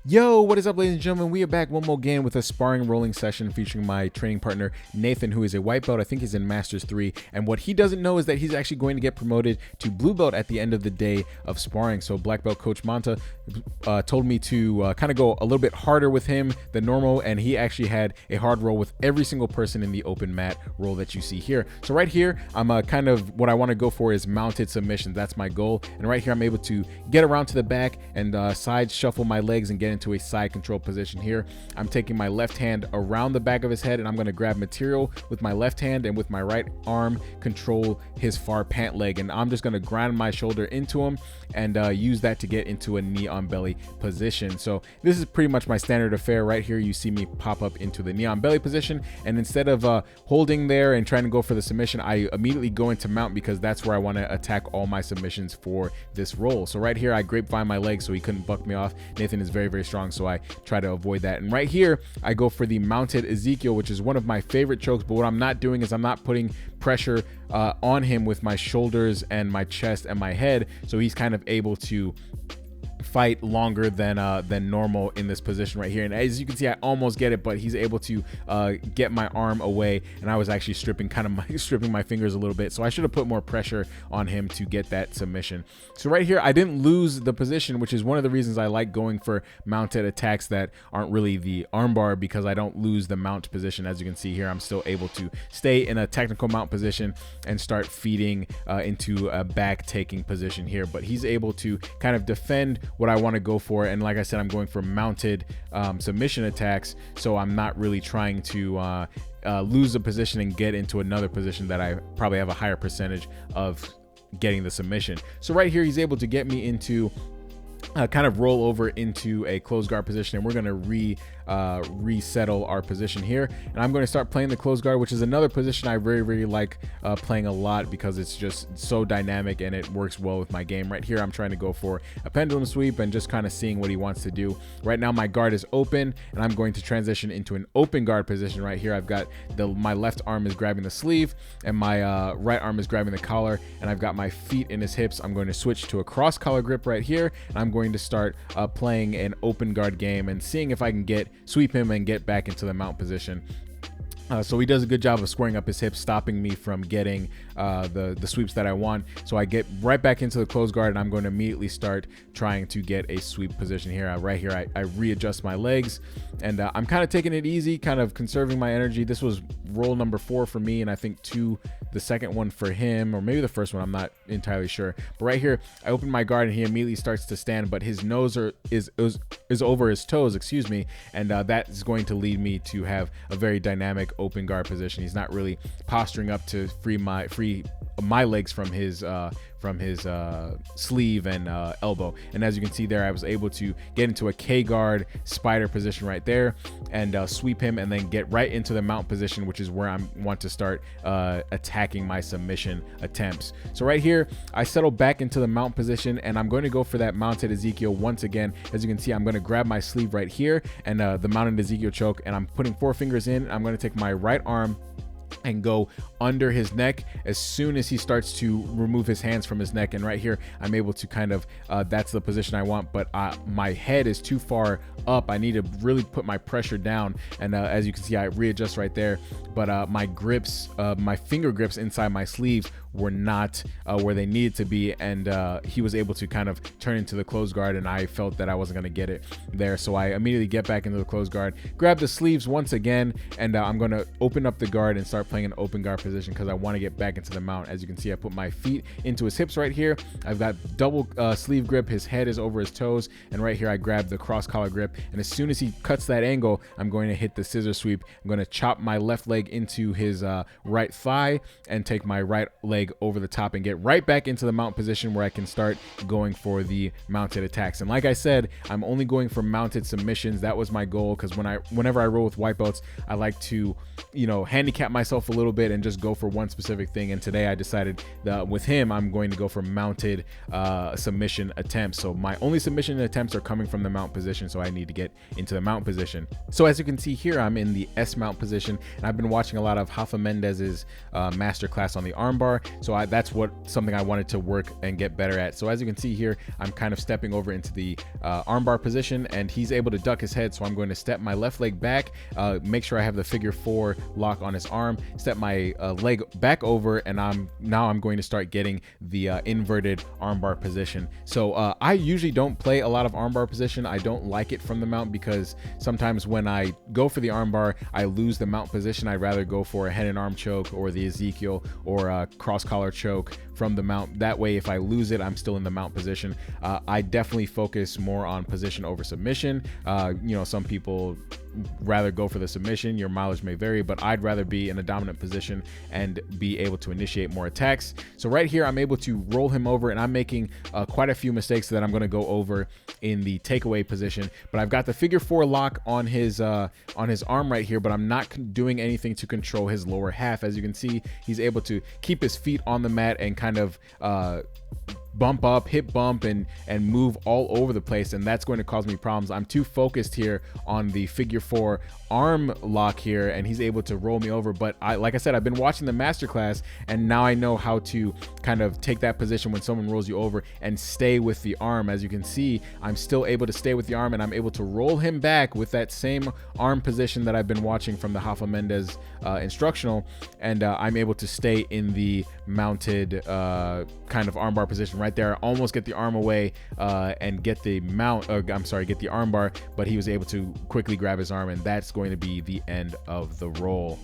Yo, what is up, ladies and gentlemen? We are back one more again with a sparring rolling session featuring my training partner, Nathan, who is a white belt. I think he's in Masters 3. And what he doesn't know is that he's actually going to get promoted to blue belt at the end of the day of sparring. So black belt coach Monta told me to kind of go a little bit harder with him than normal. And he actually had a hard roll with every single person in the open mat roll that you see here. So right here, I'm kind of what I want to go for is mounted submissions. That's my goal. And right here, I'm able to get around to the back and side shuffle my legs and get into a side control position here. I'm taking my left hand around the back of his head and I'm going to grab material with my left hand and with my right arm control his far pant leg, and I'm just going to grind my shoulder into him and use that to get into a knee on belly position. So this is pretty much my standard affair. Right here you see me pop up into the knee on belly position, and instead of holding there and trying to go for the submission, I immediately go into mount because that's where I want to attack all my submissions for this roll. So right here I grapevine my leg so he couldn't buck me off. Nathan is very, very strong, so I try to avoid that. And right here I go for the mounted Ezekiel, which is one of my favorite chokes, but what I'm not doing is I'm not putting pressure on him with my shoulders and my chest and my head, so he's kind of able to fight longer than normal in this position right here. And as you can see, I almost get it, but he's able to get my arm away, and I was actually stripping my fingers a little bit, so I should have put more pressure on him to get that submission. So right here I didn't lose the position, which is one of the reasons I like going for mounted attacks that aren't really the armbar, because I don't lose the mount position. As you can see here, I'm still able to stay in a technical mount position and start feeding into a back taking position here, but he's able to kind of defend what I want to go for. And like I said, I'm going for mounted submission attacks, so I'm not really trying to lose a position and get into another position that I probably have a higher percentage of getting the submission. So right here he's able to get me into kind of roll over into a closed guard position, and we're going to resettle our position here, and I'm going to start playing the closed guard, which is another position I really like playing a lot because it's just so dynamic and it works well with my game. Right here I'm trying to go for a pendulum sweep and just kind of seeing what he wants to do. Right now my guard is open, and I'm going to transition into an open guard position. Right here I've got my left arm is grabbing the sleeve and my right arm is grabbing the collar, and I've got my feet in his hips. I'm going to switch to a cross collar grip right here, and I'm going to start playing an open guard game and seeing if I can sweep him and get back into the mount position. So he does a good job of squaring up his hips, stopping me from getting the sweeps that I want. So I get right back into the closed guard, and I'm going to immediately start trying to get a sweep position here. Right here, I readjust my legs, and I'm kind of taking it easy, kind of conserving my energy. This was roll number 4 for me, and I think the second one for him, or maybe the first one, I'm not entirely sure. But right here, I open my guard, and he immediately starts to stand, but his nose is over his toes, excuse me, and that is going to lead me to have a very dynamic open guard position. He's not really posturing up to free my legs from his sleeve and elbow. And as you can see there, I was able to get into a K guard spider position right there and sweep him, and then get right into the mount position, which is where I want to start attacking my submission attempts. So right here I settle back into the mount position, and I'm going to go for that mounted Ezekiel once again. As you can see, I'm going to grab my sleeve right here and the mounted Ezekiel choke, and I'm putting 4 fingers in. I'm going to take my right arm and go under his neck as soon as he starts to remove his hands from his neck. And right here I'm able to kind of that's the position I want, but my head is too far up. I need to really put my pressure down, and as you can see, I readjust right there, but my grips, my finger grips inside my sleeves were not where they needed to be, and he was able to kind of turn into the closed guard, and I felt that I wasn't going to get it there. So I immediately get back into the closed guard, grab the sleeves once again, and I'm going to open up the guard and start playing an open guard position because I want to get back into the mount. As you can see, I put my feet into his hips right here. I've got double sleeve grip. His head is over his toes, and right here I grab the cross collar grip, and as soon as he cuts that angle, I'm going to hit the scissor sweep. I'm going to chop my left leg into his right thigh and take my right leg over the top and get right back into the mount position where I can start going for the mounted attacks. And like I said, I'm only going for mounted submissions. That was my goal, because whenever I roll with white belts, I like to, handicap myself a little bit and just go for one specific thing. And today I decided that with him, I'm going to go for mounted submission attempts. So my only submission attempts are coming from the mount position, so I need to get into the mount position. So as you can see here, I'm in the S mount position, and I've been watching a lot of Rafa Mendez's masterclass on the armbar, So that's something I wanted to work and get better at. So as you can see here, I'm kind of stepping over into the armbar position, and he's able to duck his head. So I'm going to step my left leg back, make sure I have the figure 4 lock on his arm, step my leg back over, and now I'm going to start getting the inverted armbar position. So I usually don't play a lot of armbar position. I don't like it from the mount because sometimes when I go for the armbar, I lose the mount position. I'd rather go for a head and arm choke or the Ezekiel or a cross collar choke from the mount. That way, if I lose it, I'm still in the mount position. I definitely focus more on position over submission. You know, some people rather go for the submission. Your mileage may vary, but I'd rather be in a dominant position and be able to initiate more attacks. So right here, I'm able to roll him over, and I'm making quite a few mistakes that I'm going to go over in the takeaway position. But I've got the figure 4 lock on his arm right here, but I'm not doing anything to control his lower half. As you can see, he's able to keep his feet on the mat and kind of bump up, hip bump, and move all over the place, and that's going to cause me problems. I'm too focused here on the figure 4 arm lock here, and he's able to roll me over. But like I said, I've been watching the masterclass, and now I know how to kind of take that position when someone rolls you over and stay with the arm. As you can see, I'm still able to stay with the arm, and I'm able to roll him back with that same arm position that I've been watching from the Rafa Mendes instructional, and I'm able to stay in the mounted kind of armbar position right there. I almost get the arm away and get the mount, get the armbar, but he was able to quickly grab his arm, and that's going to be the end of the roll.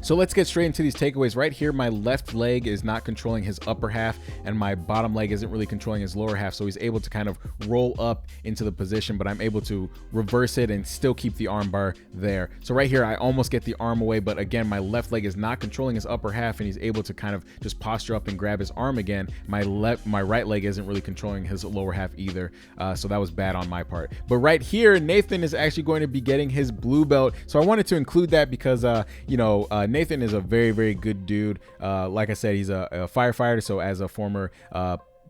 So let's get straight into these takeaways. Right here, my left leg is not controlling his upper half, and my bottom leg isn't really controlling his lower half. So he's able to kind of roll up into the position, but I'm able to reverse it and still keep the arm bar there. So right here, I almost get the arm away, but again, my left leg is not controlling his upper half, and he's able to kind of just posture up and grab his arm again. My right leg isn't really controlling his lower half either. So that was bad on my part. But right here, Nathan is actually going to be getting his blue belt. So I wanted to include that because, Nathan is a very, very good dude. Like I said, he's a firefighter. So as a former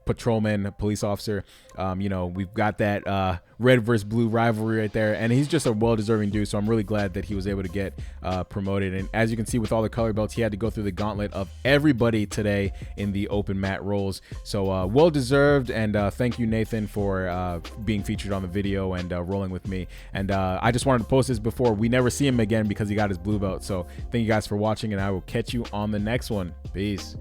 patrolman, police officer, we've got that red versus blue rivalry right there, and he's just a well-deserving dude. So I'm really glad that he was able to get promoted. And as you can see with all the color belts, he had to go through the gauntlet of everybody today in the open mat rolls. So well-deserved, and thank you, Nathan, for being featured on the video and rolling with me. And I just wanted to post this before we never see him again because he got his blue belt. So thank you guys for watching, and I will catch you on the next one. Peace.